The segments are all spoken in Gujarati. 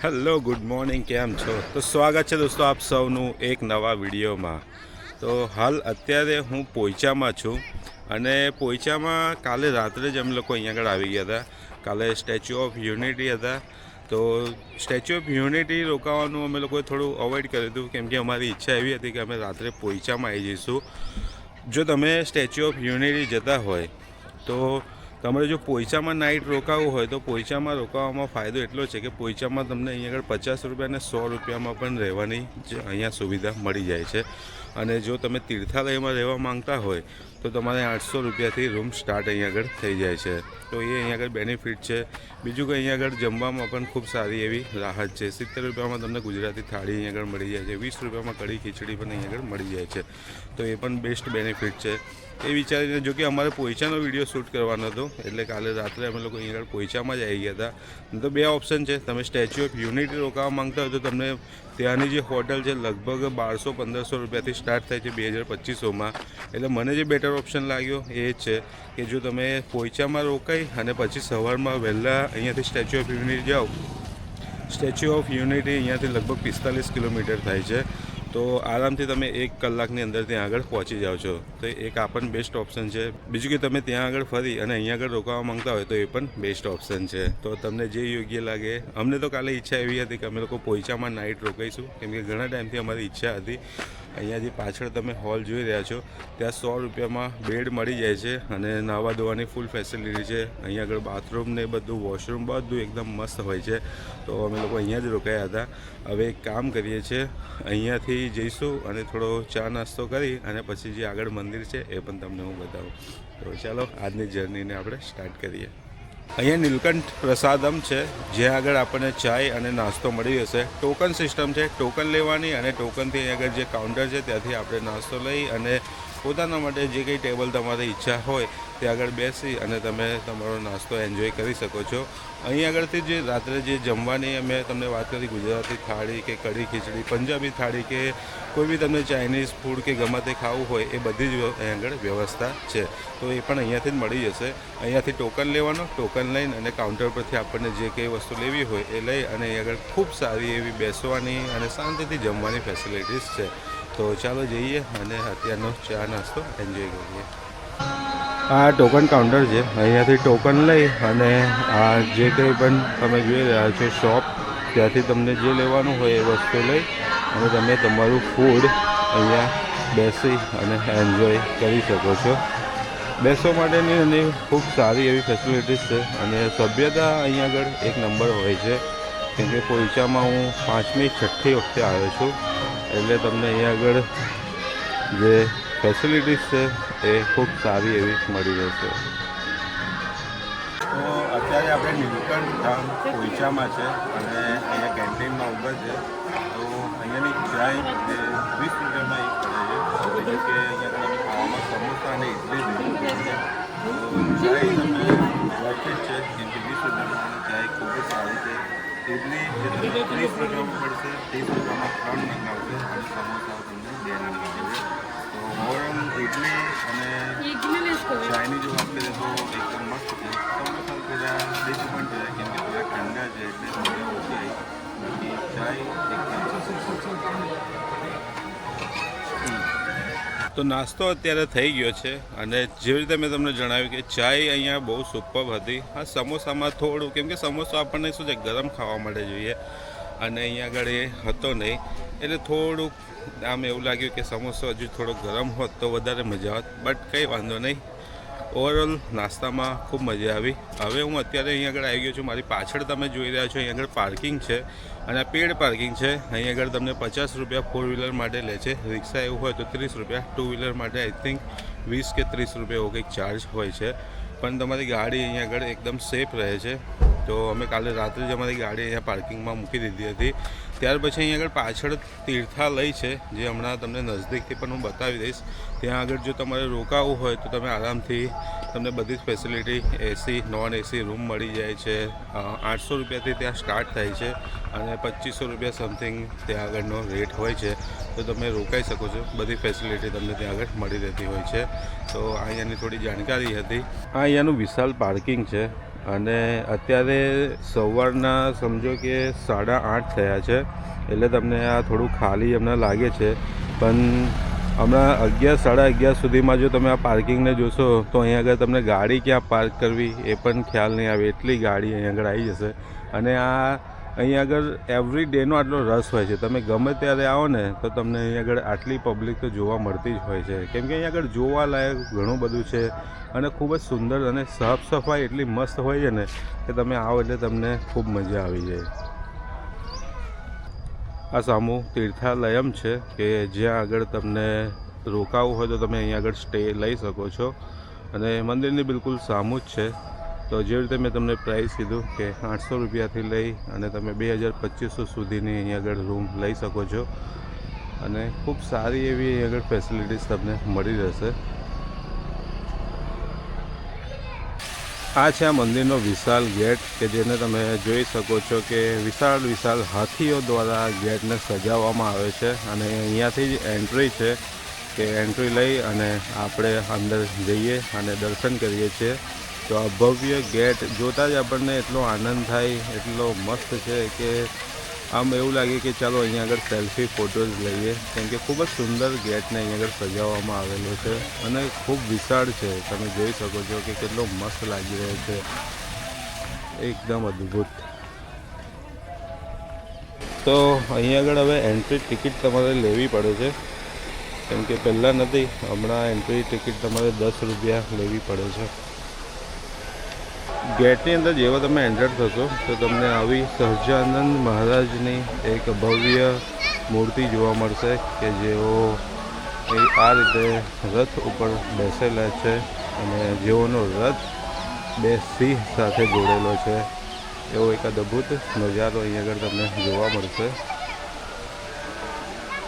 હેલો ગુડ મોર્નિંગ, કેમ છો? તો સ્વાગત છે દોસ્તો આપ સૌનું એક નવા વિડીયોમાં. તો હાલ અત્યારે હું પોઈચામાં છું અને પોઈચામાં કાલે રાત્રે જ અમે લોકો અહીંયા આગળ આવી ગયા હતા. કાલે સ્ટેચ્યુ ઓફ યુનિટી હતા, તો સ્ટેચ્યુ ઓફ યુનિટી રોકાવાનું અમે લોકોએ થોડું અવોઇડ કર્યું હતું, કેમ કે અમારી ઈચ્છા એવી હતી કે અમે રાત્રે પોઈચામાં આવી જઈશું. જો તમે સ્ટેચ્યુ ઓફ યુનિટી જતા હોય તો તમારે જો પોઈચામાં નાઇટ રોકાવું હોય તો પોઈચામાં રોકાવામાં ફાયદો એટલો છે કે પોઈચામાં તમને અહીંયા આગળ 50 રૂપિયા અને 100 રૂપિયામાં પણ રહેવાની જ અહીંયા સુવિધા મળી જાય છે. અને જો તમે તીર્થાલયમાં રહેવા માંગતા હોય તો તમારે 800 રૂપિયાથી રૂમ સ્ટાર્ટ અહીંયા આગળ થઈ જાય છે. તો એ અહીંયા આગળ બેનિફિટ છે. બીજું કે અહીંયા આગળ જમવામાં પણ ખૂબ સારી એવી રાહત છે. 70 રૂપિયામાં તમને ગુજરાતી થાળી અહીંયા આગળ મળી જાય છે. 20 રૂપિયામાં કઢી ખીચડી પણ અહીંયા આગળ મળી જાય છે. તો એ પણ બેસ્ટ બેનિફિટ છે. એ વિચારીને, જો કે અમારે પોઈચાનો વિડીયો શૂટ કરવાનો હતો, એટલે કાલે રાત્રે અમે લોકો અહીંયા આગળ પોઈચામાં જ આવી ગયા હતા. તો બે ઓપ્શન છે. તમે સ્ટેચ્યુ ઓફ યુનિટી રોકાવા માંગતા હોય તો તમને ત્યાંની જે હોટલ છે લગભગ 1200-1500 રૂપિયાથી સ્ટાર્ટ થાય છે 2025માં. એટલે મને જે બેટર ઓપ્શન લાગ્યો એ જ છે કે જો તમે પોઈચામાં રોકાઈ અને પછી સવારમાં વહેલા અહીંયાથી સ્ટેચ્યુ ઓફ યુનિટી જાઓ. સ્ટેચ્યુ ઓફ યુનિટી અહીંયાથી લગભગ 45 કિલોમીટર થાય છે. તો આરામથી તમે 1 કલાકની અંદર ત્યાં આગળ પહોંચી જાઓ છો. તો એક આ પણ બેસ્ટ ઓપ્શન છે. બીજું કે તમે ત્યાં આગળ ફરી અને અહીંયા આગળ રોકાવા માંગતા હોય તો એ પણ બેસ્ટ ઓપ્શન છે. તો તમને જે યોગ્ય લાગે. અમને તો કાલે ઈચ્છા એવી હતી કે અમે લોકો પોઈચામાં નાઇટ રોકાઈશું, કેમ કે ઘણા ટાઈમથી અમારી ઈચ્છા હતી. અહીંયા જે પાછળ તમે હોલ જોઈ રહ્યા છો ત્યાં 100 રૂપિયામાં બેડ મળી જાય છે અને નાહવા ધોવાની ફૂલ ફેસિલિટી છે. અહીંયા આગળ બાથરૂમ ને બધું, વોશરૂમ બધું એકદમ મસ્ત હોય છે. તો અમે લોકો અહીંયા જ રોકાયા હતા. હવે એક કામ કરીએ છીએ, અહીંયાથી જઈશું અને થોડો ચા નાસ્તો કરી અને પછી જે આગળ મંદિર છે એ પણ તમને હું બતાવું. તો ચાલો આજની જર્નીને આપણે સ્ટાર્ટ કરીએ. અહીંયા નીલકંઠ પ્રસાદમ છે, જ્યાં આગળ આપણને ચાય અને નાસ્તો મળી જશે. ટોકન સિસ્ટમ છે, ટોકન લેવાની અને ટોકનથી અહીં આગળ જે કાઉન્ટર છે ત્યાંથી આપણે નાસ્તો લઈ અને પોતાના માટે જે કંઈ ટેબલ તમારી ઈચ્છા હોય ત્યાં આગળ બેસી અને તમે તમારો નાસ્તો એન્જોય કરી શકો છો. અહીં આગળથી જે રાત્રે જે જમવાની મેં તમને વાત કરી, ગુજરાતી થાળી કે કઢી ખીચડી, પંજાબી થાળી કે કોઈ બી તમને ચાઇનીઝ ફૂડ કે ગમે તે ખાવું હોય એ બધી જ અહીં આગળ વ્યવસ્થા છે. તો એ પણ અહીંયાથી જ મળી જશે. અહીંયાથી ટોકન લેવાનો, ટોકન લઈને અને કાઉન્ટર પરથી આપણને જે કંઈ વસ્તુ લેવી હોય એ લઈ અને અહીં આગળ ખૂબ સારી એવી બેસવાની અને શાંતિથી જમવાની ફેસિલિટીઝ છે. તો ચાલો જઈએ અને અત્યારનો ચા નાસ્તો એન્જોય કરીએ. આ ટોકન કાઉન્ટર છે. અહીંયાથી ટોકન લઈ અને આ જે કંઈ પણ તમે જોઈ રહ્યા છો શોપ, ત્યાંથી તમને જે લેવાનું હોય એ વસ્તુ લઈ અને તમે તમારું ફૂડ અહીંયા બેસી અને એન્જોય કરી શકો છો. બેસવા માટેની અને ખૂબ સારી એવી ફેસિલિટીઝ છે અને સભ્યતા અહીંયા આગળ એક નંબર હોય છે. કેમ કે પોઈચામાં હું 5મી-6ઠ્ઠી વખતે આવ્યો છું, એટલે તમને અહીંયા આગળ જે ફેસિલિટીઝ છે એ ખૂબ સારી એવી મળી રહેશે. તો અત્યારે આપણે નીલકંઠ ધામ પોઈચામાં છે અને અહીંયા કેન્ટીનમાં ઊભા છે. તો અહીંયાની ચાય જે 20 રૂપિયામાં એક પડે છે. કે અહીંયા તમે ખાવામાં સમોસા અને ઇડલી લઈ છે. તો ચાય તમને વર્થ છે, કેમ કે 20 રૂપિયામાં ચાય ખૂબ જ સારી છે. ઇડલી જે તમને 30 રૂપિયામાં પડશે, 30 રૂપિયામાં 3 નંગ આવશે અને સમોસા તમને 2 નંગ આવશે. તો ઓવરઓલ ઇડલી અને ચાયની જો વાત કરીએ તો એકદમ મસ્ત છે. સમોસા થોડા ડિસઅપોઇન્ટ થયા, કેમ કે થોડા ઠંડા છે એટલે મજા ઓછી આવી. બાકી ચાય એકદમ. તો નાસ્તો અત્યારે થઈ ગયો છે અને જેવી રીતે મેં તમને જણાવ્યું કે ચાય અહીંયા બહુ સુપર હતી. હા, સમોસામાં થોડું, કેમ કે સમોસો આપણને શું છે ગરમ ખાવા માટે જોઈએ અને અહીંયા આગળ એ હતો નહીં, એટલે થોડુંક આમ એવું લાગ્યું કે સમોસો હજુ થોડો ગરમ હોત તો વધારે મજા આવત. બટ કંઈ વાંધો નહીં, ઓવરઓલ નાસ્તામાં ખૂબ મજા આવી. હવે હું અત્યારે અહીં આગળ આવી ગયો છું. મારી પાછળ તમે જોઈ રહ્યા છો અહીં આગળ પાર્કિંગ છે અને આ પેડ પાર્કિંગ છે. અહીં આગળ તમને 50 રૂપિયા 4 વ્હીલર માટે લે છે. રિક્ષા એવું હોય તો 30 રૂપિયા, 2 વ્હીલર માટે આઈ થિંક 20 કે 30 રૂપિયા એવો કંઈક ચાર્જ હોય છે. પણ તમારી ગાડી અહીં આગળ એકદમ સેફ રહે છે. તો અમે કાલે રાત્રે જ અમારી ગાડી અહીંયા પાર્કિંગમાં મૂકી દીધી હતી. ત્યાર પછી અહીં આગળ પાછળ તીર્થાલય છે, જે હમણાં તમને નજદીકથી પણ હું બતાવી દઈશ. ત્યાં આગળ જો તમારે રોકાવું હોય તો તમે આરામથી, તમને બધી જ facility, AC non AC room મળી જાય છે. 800 રૂપિયાથી ત્યાં સ્ટાર્ટ થાય છે અને 2500 રૂપિયા સમથિંગ ત્યાં આગળનો રેટ હોય છે. તો તમે રોકાઈ શકો છો. બધી ફેસિલિટી તમને ત્યાં આગળ મળી રહેતી હોય છે. તો અહીંયાની થોડી જાણકારી હતી. આ અહીંયાનું વિશાળ પાર્કિંગ છે અને અત્યારે સવારના સમજો કે 8:30 થયા છે, એટલે તમને આ થોડું ખાલી હમણાં લાગે છે, પણ હમણાં 11, 11:30 સુધીમાં જો તમે આ પાર્કિંગને જોશો તો અહીંયા આગળ તમને ગાડી ક્યાં પાર્ક કરવી એ પણ ખ્યાલ નહીં આવે, એટલી ગાડી અહીંયા આગળ આવી જશે. અને અહીંયા આગળ એવરી ડેનો આટલો રસ હોય છે. તમે ગમે ત્યારે આવો ને તો તમને અહીંયા આગળ આટલી પબ્લિક તો જોવા મળતી જ હોય છે, કેમ કે અહીંયા આગળ જોવાલાયક ઘણું બધું છે અને ખૂબ જ સુંદર અને સાફ સફાઈ એટલી મસ્ત હોય છે ને કે તમે આવો એટલે તમને ખૂબ મજા આવી જાય. આ સામું તીર્થાલયમ છે કે જ્યાં આગળ તમને રોકાવું હોય તો તમે અહીંયા આગળ સ્ટે લઈ શકો છો, અને મંદિરની બિલકુલ સામું જ છે. તો જેવી રીતે મેં તમને પ્રાઇસ કીધું કે 800 રૂપિયાથી લઈ અને તમે 2200 સુધીની અહીંયા આગળ રૂમ લઈ શકો છો, અને ખૂબ સારી એવી અહીંયા આગળ ફેસિલિટીઝ તમને મળી રહેશે. આ છે આ મંદિરનો વિશાળ ગેટ કે જેને તમે જોઈ શકો છો કે વિશાળ હાથીઓ દ્વારા ગેટને સજાવવામાં આવે છે, અને અહીંયાથી જ એન્ટ્રી છે કે એન્ટ્રી લઈ અને આપણે અંદર જઈએ અને દર્શન કરીએ છીએ. તો આ ભવ્ય ગેટ જોતાં જ આપણને એટલો આનંદ થાય, એટલો મસ્ત છે કે આમ એવું લાગે કે ચાલો અહીંયા આગળ સેલ્ફી ફોટોઝ લઈએ, કેમ કે ખૂબ જ સુંદર ગેટને અહીંયા આગળ સજાવવામાં આવેલો છે અને ખૂબ વિશાળ છે. તમે જોઈ શકો છો કે કેટલો મસ્ત લાગી રહ્યો છે, એકદમ અદ્ભુત. તો અહીંયા આગળ હવે એન્ટ્રી ટિકિટ તમારે લેવી પડે છે, કેમ કે પહેલાં નથી, હમણાં એન્ટ્રી ટિકિટ તમારે 10 રૂપિયા લેવી પડે છે. ગેટની અંદર જેવા તમે એન્ટર થશો તો તમને આવી સહજાનંદ મહારાજની એક ભવ્ય મૂર્તિ જોવા મળશે કે જેઓ આ રીતે રથ ઉપર બેસેલા છે, અને જેઓનો રથ 2 સિંહ સાથે જોડેલો છે. એવો એક અદ્ભુત નજારો અહીંયા આગળ તમને જોવા મળશે.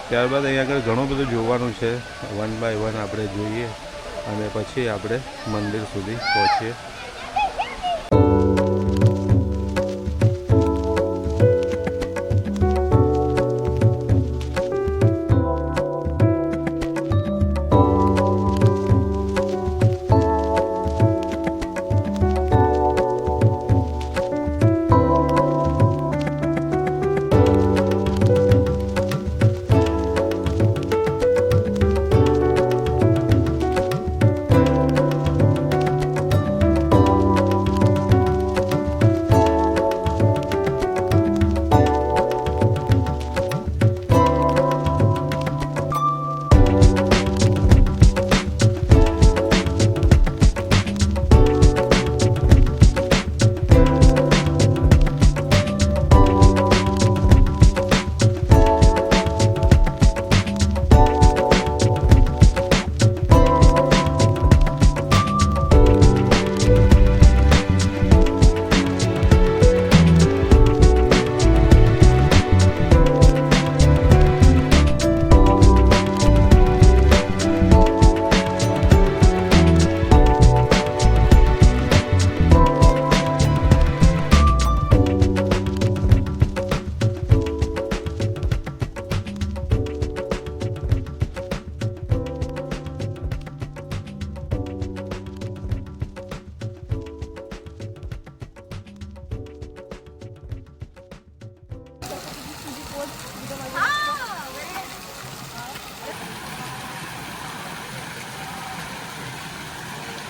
ત્યારબાદ અહીંયા આગળ ઘણું બધું જોવાનું છે, 1 બાય 1 આપણે જોઈએ અને પછી આપણે મંદિર સુધી પહોંચીએ.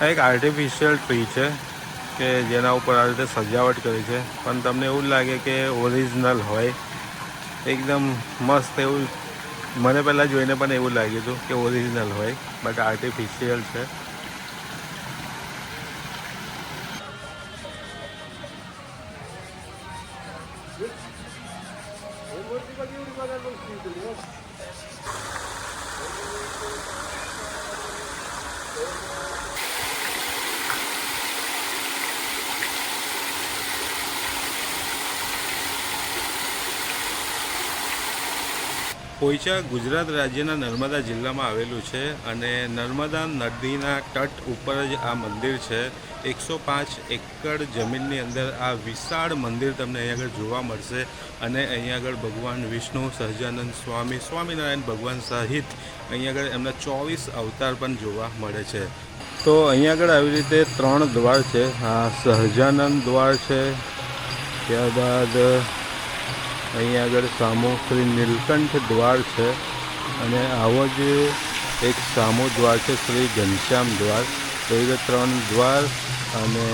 એક આર્ટિફિશિયલ ટ્રી છે કે જેના ઉપર આ રીતે સજાવટ કરી છે, પણ તમને એવું લાગે કે ઓરિજિનલ હોય, એકદમ મસ્ત એવું. મને પહેલાં જોઈને પણ એવું લાગ્યું હતું કે ઓરિજિનલ હોય, બટ આર્ટિફિશિયલ છે. પોઈચા ગુજરાત રાજ્યના નર્મદા જિલ્લામાં આવેલું છે, અને નર્મદા નદીના તટ ઉપર જ આ મંદિર છે. 105 એકડ જમીનની અંદર આ વિશાળ મંદિર તમને અહીં આગળ જોવા મળશે, અને અહીં આગળ ભગવાન વિષ્ણુ, સહજાનંદ સ્વામી, સ્વામિનારાયણ ભગવાન સહિત અહીં આગળ એમના 24 અવતાર પણ જોવા મળે છે. તો અહીંયા આગળ આવી રીતે 3 દ્વાર છે. આ સહજાનંદ દ્વાર છે, ત્યારબાદ અહીંયા આગળ સામો શ્રી નીલકંઠ દ્વાર છે, અને આવો જ એક સામો દ્વાર છે શ્રી ઘનશ્યામ દ્વાર. તો એ 3 દ્વાર અને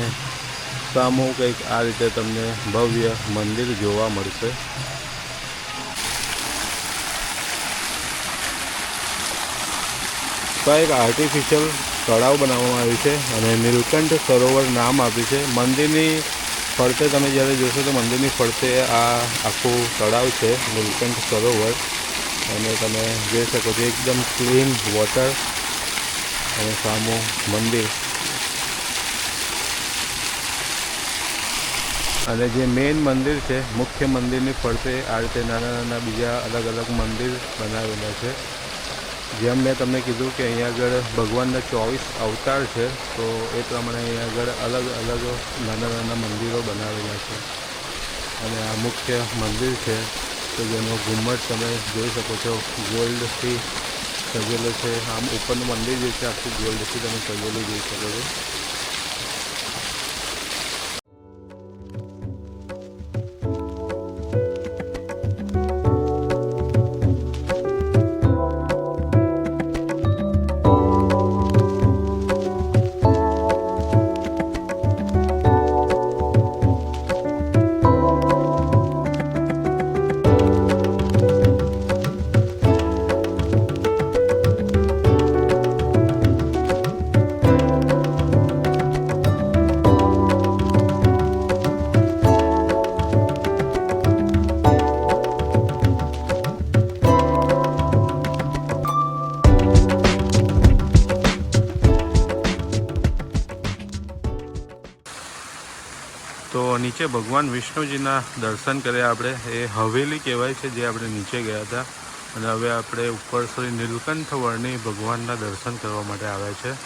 સામો કંઈક આ રીતે તમને ભવ્ય મંદિર જોવા મળશે. તો એક આર્ટિફિશિયલ તળાવ બનાવવામાં આવ્યું છે અને નીલકંઠ સરોવર નામ આપ્યું છે. મંદિરની ફરતે તમે જ્યારે જોશો તો મંદિરની ફરતે આ આખું તળાવ છે, નીલકંઠ સરોવર, અને તમે જોઈ શકો છો એકદમ ક્લીન વોટર અને સામું મંદિર. અને જે મેઇન મંદિર છે, મુખ્ય મંદિરની ફરતે આ રીતે નાના નાના બીજા અલગ અલગ મંદિર બનાવેલા છે. જેમ મેં તમને કીધું કે અહીંયા આગળ ભગવાનના 24 અવતાર છે, તો એ પ્રમાણે અહીંયા આગળ અલગ અલગ નાના નાના મંદિરો બનાવેલા છે. અને આ મુખ્ય મંદિર છે, તો જેનો ઘુમ્મટ તમે જોઈ શકો છો, ગોલ્ડથી સજેલો છે. આમ ઉપરનું મંદિર જે છે આખું ગોલ્ડથી તમે સજેલું જોઈ શકો છો. તો નીચે ભગવાન વિષ્ણુજીના દર્શન કર્યા આપણે. એ હવેલી કહેવાય છે જે આપણે નીચે ગયા હતા, અને હવે આપણે ઉપર શ્રી નીલકંઠ વર્ણી ભગવાનના દર્શન કરવા માટે આવ્યા છે.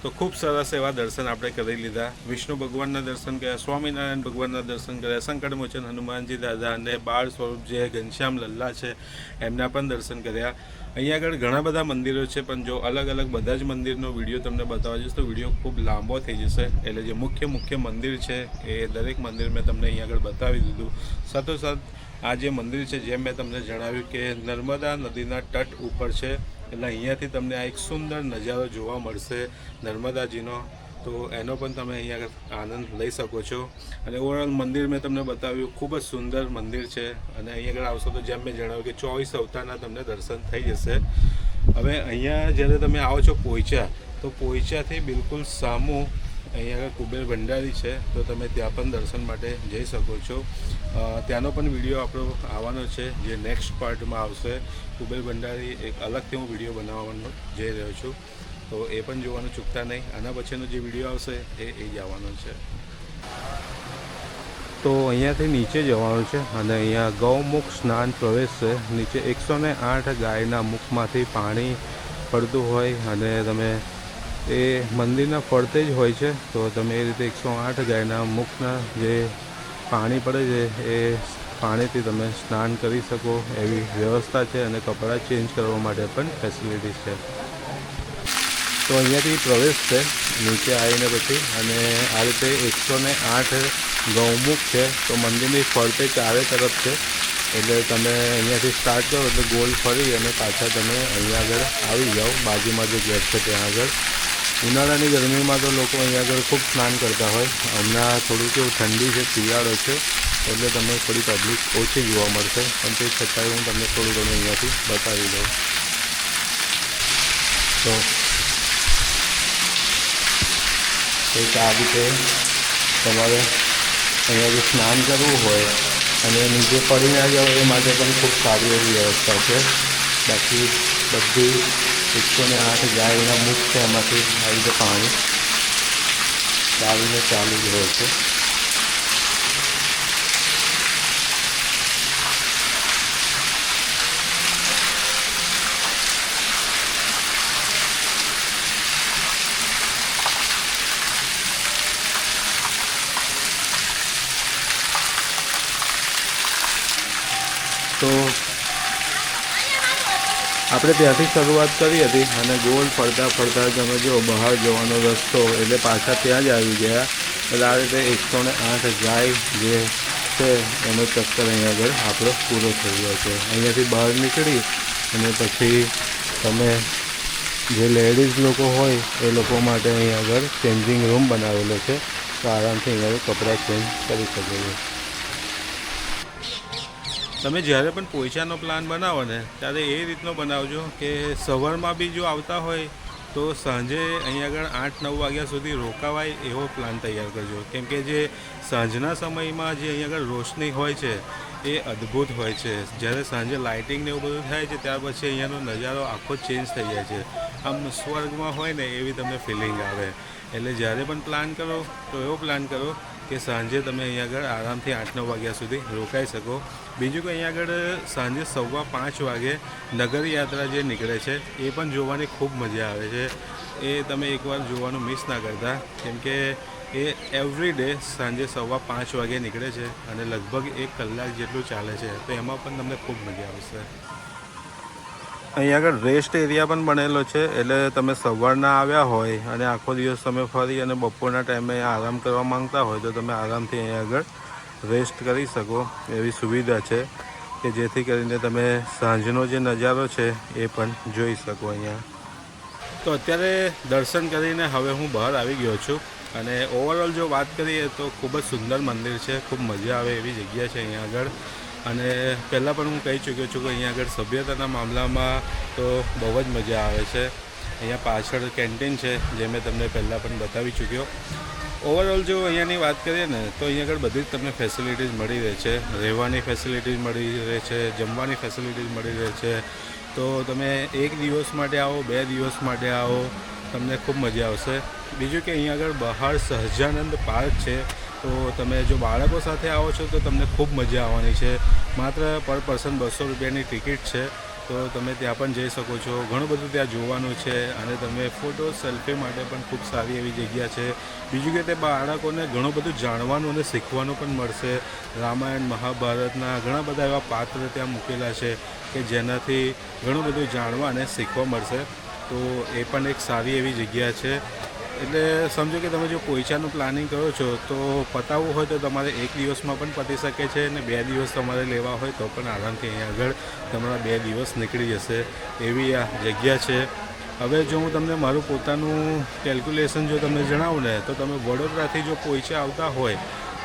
તો ખૂબ સરસ એવા દર્શન આપણે કરી લીધા. વિષ્ણુ ભગવાનના દર્શન કર્યા, સ્વામિનારાયણ ભગવાનના દર્શન કર્યા, સંકટ મોચન હનુમાનજી દાદા અને બાળ સ્વરૂપ જે ઘનશ્યામ લલ્લા છે એમના પણ દર્શન કર્યા. અહીંયા આગળ ઘણા બધા મંદિરો છે, પણ જો અલગ અલગ બધા જ મંદિરનો વિડીયો તમને બતાવવા જઈશ તો વિડીયો ખૂબ લાંબો થઈ જશે. એટલે જે મુખ્ય મંદિર છે એ દરેક મંદિર મેં તમને અહીંયા આગળ બતાવી દીધું. સાથોસાથ આ જે મંદિર છે, જેમ મેં તમને જણાવ્યું કે નર્મદા નદીના તટ ઉપર છે, એટલે અહીંયાથી તમને આ એક સુંદર નજારો જોવા મળશે નર્મદાજીનો. તો એનો પણ તમે અહીંયા આનંદ લઈ શકો છો. અને ઓવરઓલ મંદિર મેં તમને બતાવ્યું, ખૂબ જ સુંદર મંદિર છે. અને અહીંયા આગળ આવશો તો જેમ મેં જણાવ્યું કે 24 અવતારના તમને દર્શન થઈ જશે. હવે અહીંયા જ્યારે તમે આવો છો પોઈચા, તો પોઈચાથી બિલકુલ સામું અહીંયા આગળ કુબેર ભંડારી છે, તો તમે ત્યાં પણ દર્શન માટે જઈ શકો છો. ત્યાંનો પણ વિડીયો આપણો આવવાનો છે, જે નેક્સ્ટ પાર્ટમાં આવશે. કુબેર ભંડારી એક અલગથી હું વિડીયો બનાવવાનો જઈ રહ્યો છું, તો એ પણ જોવાનું ચૂકતા નહીં. આના પછીનો જે વિડીયો આવશે એ જ આવવાનો છે. તો અહીંયાથી નીચે જવાનું છે, અને અહીંયા ગૌમુખ સ્નાન પ્રવેશ છે. નીચે 108 ગાયના મુખમાંથી પાણી પડતું હોય, અને તમે એ મંદિરના ફરતે જ હોય છે, તો તમે એ રીતે 108 ગાયના મુખના જે પાણી પડે છે એ પાણીથી તમે સ્નાન કરી શકો એવી વ્યવસ્થા છે. અને કપડાં ચેન્જ કરવા માટે પણ ફેસિલિટીઝ છે. તો અહીંયાથી પ્રવેશ છે નીચે આવીને પછી, અને આ રીતે 108 ગૌમુખ છે. તો મંદિરની ફરતે ચારે તરફ છે, એટલે તમે અહીંયાથી સ્ટાર્ટ કરો એટલે ગોલ ફરી અને પાછા તમે અહીંયા આગળ આવી જાઓ. બાજુમાં જે ગેટ છે ત્યાં આગળ. ઉનાળાની ગરમીમાં તો લોકો અહીંયા આગળ ખૂબ સ્નાન કરતા હોય. હમણાં થોડું કેવું ઠંડી છે, શિયાળો છે, એટલે તમને થોડી પબ્લિક ઓછી જોવા મળશે, પણ તે છતાંય હું તમને થોડું ઘણું અહીંયાથી બતાવી દઉં. તો એક આ રીતે તમારે અહીંયાથી સ્નાન કરવું હોય અને નીચે પડી ના જાવ એ માટે પણ ખૂબ સારી એવી વ્યવસ્થા છે. બાકી બધી 108 ગાયના મુખ છે, એમાંથી આવી રીતે પાણી ચાલીને ચાલુ જ હોય છે. આપણે ત્યાંથી શરૂઆત કરી હતી અને ગોળ ફરતા ફરતા તમે જો બહાર જવાનો રસ્તો એટલે પાછા ત્યાં જ આવી ગયા. એટલે આ રીતે 108 ગાય જે છે એનો ચક્કર અહીંયા આગળ આપણો પૂરો થઈ ગયો છે. અહીંયાથી બહાર નીકળી અને પછી તમે જે લેડીઝ લોકો હોય એ લોકો માટે અહીંયા આગળ ચેન્જિંગ રૂમ બનાવેલો છે, તો આરામથી અહીંયા આગળ કપડાં ચેન્જ કરી શકો છો. તમે જ્યારે પણ પોઈચાનો પ્લાન બનાવો ને ત્યારે એ રીતનો બનાવજો કે સવારમાં બી જો આવતા હોય તો સાંજે અહીં આગળ 8-9 વાગ્યા સુધી રોકાવાય એવો પ્લાન તૈયાર કરજો. કેમ કે જે સાંજના સમયમાં જે અહીં આગળ રોશની હોય છે એ અદ્ભુત હોય છે. જ્યારે સાંજે લાઇટિંગ ને એવું બધું થાય છે ત્યાર પછી અહીંયાનો નજારો આખો ચેન્જ થઈ જાય છે. આમ સ્વર્ગમાં હોય ને એવી તમને ફિલિંગ આવે. એટલે જ્યારે પણ પ્લાન કરો તો એવો પ્લાન કરો કે સાંજે તમે અહીં આગળ આરામથી 8-9 વાગ્યા સુધી રોકાઈ શકો. બીજું કે અહીં આગળ સાંજે 5:15 વાગે નગર યાત્રા જે નીકળે છે એ પણ જોવાની ખૂબ મજા આવે છે. એ તમે એકવાર જોવાનું મિસ ના કરતા, કેમ કે એ એવરી ડે સાંજે 5:15 વાગે નીકળે છે અને લગભગ 1 કલાક જેટલું ચાલે છે. તો એમાં પણ તમને ખૂબ મજા આવશે. અહીં આગળ રેસ્ટ એરિયા પણ બનેલો છે, એટલે તમે સવારના આવ્યા હોય અને આખો દિવસ તમે ફરી અને બપોરના ટાઈમે આરામ કરવા માંગતા હોય તો તમે આરામથી અહીં આગળ રેસ્ટ કરી શકો એવી સુવિધા છે કે જેથી કરીને તમે સાંજનો જે નજારો છે એ પણ જોઈ શકો અહીંયા. તો અત્યારે દર્શન કરીને હવે હું બહાર આવી ગયો છું અને ઓવરઓલ જો વાત કરીએ તો ખૂબ જ સુંદર મંદિર છે, ખૂબ મજા આવે એવી જગ્યા છે અહીંયા આગળ. અને પહેલાં પણ હું કહી ચૂક્યો છું કે અહીંયા આગળ સભ્યતાના મામલામાં તો બહુ જ મજા આવે છે. અહીંયા પાછળ કેન્ટીન છે જે મેં તમને પહેલાં પણ બતાવી ચૂક્યો. ઓવરઓલ જો અહીંયાની વાત કરીએ ને તો અહીંયા આગળ બધી જ તમને ફેસિલિટીઝ મળી રહે છે. રહેવાની ફેસિલિટીઝ મળી રહે છે, જમવાની ફેસિલિટીઝ મળી રહે છે. તો તમે 1 દિવસ માટે આવો, 2 દિવસ માટે આવો, તમને ખૂબ મજા આવશે. બીજું કે અહીંયા આગળ બહાર સહજાનંદ પાર્ક છે, તો તમે જો બાળકો સાથે આવો છો તો તમને ખૂબ મજા આવવાની છે. માત્ર પર પર્સન 200 રૂપિયાની ટિકિટ છે, તો તમે ત્યાં પણ જઈ શકો છો. ઘણું બધું ત્યાં જોવાનું છે અને તમે ફોટો સેલ્ફી માટે પણ ખૂબ સારી એવી જગ્યા છે. બીજું કે તે બાળકોને ઘણું બધું જાણવાનું અને શીખવાનું પણ મળશે. રામાયણ મહાભારતના ઘણા બધા એવા પાત્ર ત્યાં મૂકેલા છે કે જેનાથી ઘણું બધું જાણવા અને શીખવા મળશે. તો એ પણ એક સારી એવી જગ્યા છે. એટલે સમજો કે તમે જો પોઈચાનું પ્લાનિંગ કરો છો તો પતાવવું હોય તો તમારે 1 દિવસમાં પણ પતી શકે છે અને 2 દિવસ તમારે લેવા હોય તો પણ આરામથી અહીંયા આગળ તમારા 2 દિવસ નીકળી જશે એવી આ જગ્યા છે. હવે જો હું તમને મારું પોતાનું કેલ્ક્યુલેશન જો તમને જણાવું ને તો તમે વડોદરાથી જો પોઈચા આવતા હોય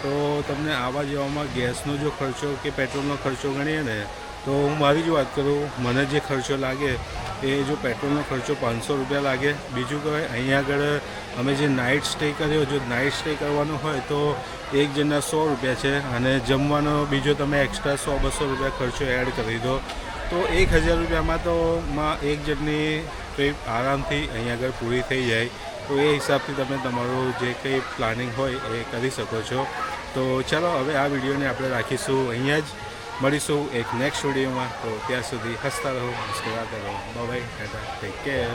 તો તમને આવવા જવામાં ગેસનો જો ખર્ચો કે પેટ્રોલનો ખર્ચો ગણીએ ને તો હું મારી જ વાત કરું, મને જે ખર્ચો લાગે એ જો પેટ્રોલનો ખર્ચો 500 રૂપિયા લાગે. બીજું કહેવાય અહીંયા આગળ અમે જે નાઇટ સ્ટે કર્યો, જો નાઇટ સ્ટે કરવાનો હોય તો એક જણના 100 રૂપિયા છે અને જમવાનો બીજો તમે એક્સ્ટ્રા 100-200 રૂપિયા ખર્ચો એડ કરી દો તો 1000 રૂપિયામાં તો એક જણની ટ્રીપ આરામથી અહીંયા આગળ પૂરી થઈ જાય. તો એ હિસાબથી તમે તમારું જે કંઈ પ્લાનિંગ હોય એ કરી શકો છો. તો ચાલો હવે આ વિડીયોને આપણે રાખીશું અહીંયા જ. મળીશું એક નેક્સ્ટ વિડીયોમાં. તો ત્યાં સુધી હસતા રહો, મુસ્કરાતા રહો. Bye bye, Tata, take care.